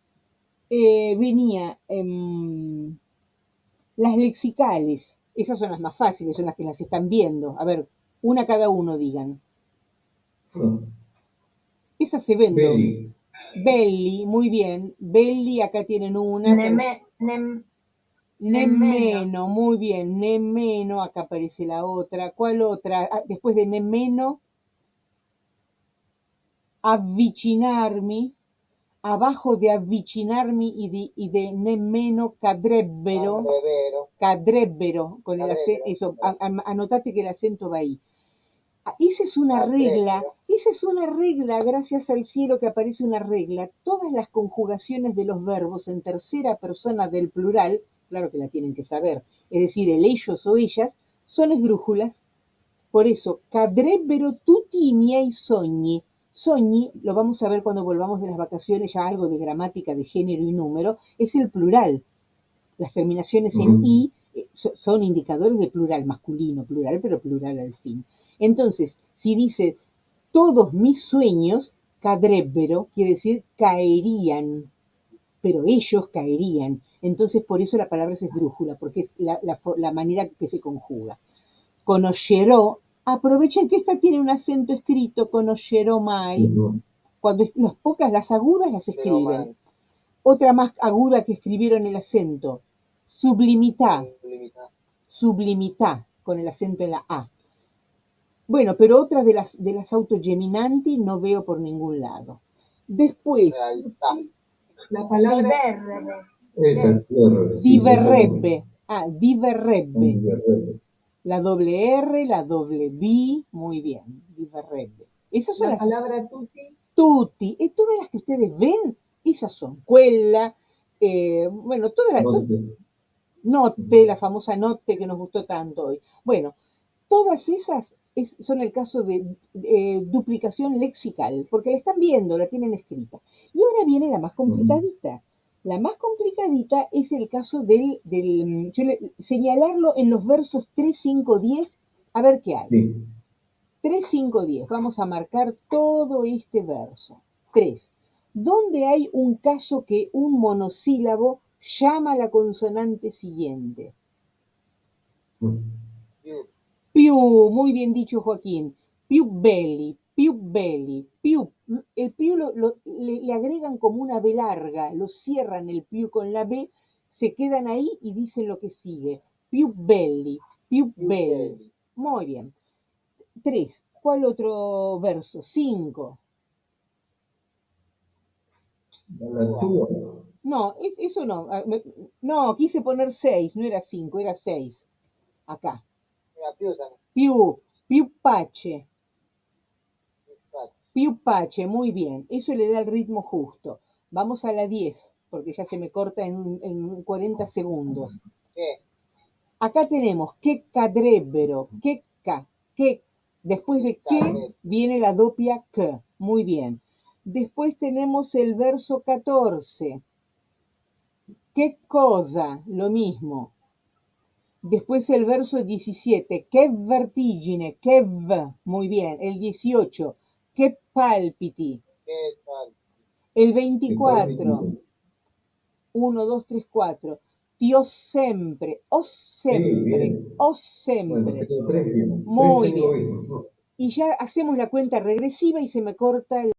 venía las lexicales. Esas son las más fáciles, son las que las están viendo. A ver, una cada uno digan. Esas se ven. Belli, muy bien. Belli, acá tienen una. Nemmeno, muy bien. Nemmeno, acá aparece la otra. ¿Cuál otra? Después de nemmeno, avvicinarmi. Abajo de avvicinarmi y de nemmeno cadrebbero. Cadrebbero, con el acento, eso, anotate que el acento va ahí. Esa es una regla, esa es una regla, gracias al cielo que aparece una regla. Todas las conjugaciones de los verbos en tercera persona del plural, claro que la tienen que saber, es decir, el ellos o ellas, son esdrújulas. Por eso, cadrebbero tutti i miei sogni. Sogni, lo vamos a ver cuando volvamos de las vacaciones, ya algo de gramática de género y número, es el plural. Las terminaciones en Ujú. i son indicadores de plural, masculino, plural, pero plural al fin. Entonces, si dice todos mis sueños, cadrebbero, quiere decir caerían, pero ellos caerían. Entonces, por eso la palabra es esdrújula, porque es la manera que se conjuga. Conoscerò, aprovechen que esta tiene un acento escrito, conoscerò mai. Ujú. Cuando las pocas, las agudas las Pero escriben. mal, Otra más aguda que escribieron el acento, sublimità, limitado. sublimità, con el acento en la A. Bueno, pero otra de las autogeminanti no veo por ningún lado. Después, Realtà. La palabra Diverrere. Esa, sí, diverrebbe. esa Diverrebbe. no. La doble R, la doble B, muy bien, diverrebbe. Esas son la las palabra tutti, tutti, y todas las que ustedes ven, esas son. Quella, bueno, todas las, No sé. notte, la famosa notte que nos gustó tanto hoy. Bueno, todas esas son el caso de duplicación lexical, porque la están viendo, la tienen escrita. Y ahora viene la más complicadita. La más complicadita es el caso señalarlo en los versos 3, 5, 10, a ver qué hay. Sí. 3, 5, 10. Vamos a marcar todo este verso. 3. ¿Dónde hay un caso que un monosílabo llama a la consonante siguiente? Più. Più, muy bien dicho Joaquín. Più belli, più belli, più. El più le agregan como una B larga, lo cierran el più con la B, se quedan ahí y dicen lo que sigue. Più belli, più Più belli. belli. Muy bien. 3. ¿Cuál otro verso? 5. La tua. No, eso no. No, quise poner 6, no era 5, era 6. Acá. Era più también. Più pace. Infatti. Più pace, muy bien. Eso le da el ritmo justo. Vamos a la 10, porque ya se me corta en 40 segundos. Che. Acá tenemos che cadrebbero, che ca, che. Después de que viene la doppia k. Muy bien. Después tenemos el verso 14. ¿Qué cosa? Lo mismo. Después el verso 17. Che vertigine, che v. Muy bien. El 18. Che palpiti. Che tal. El Che 24. palpiti. 1, 2, 3, 4. Ti ho sempre, ho sempre, bien. ho Bueno, sempre. tengo tres bien. Muy Tres tengo bien. bien. Y ya hacemos la cuenta regresiva y se me corta el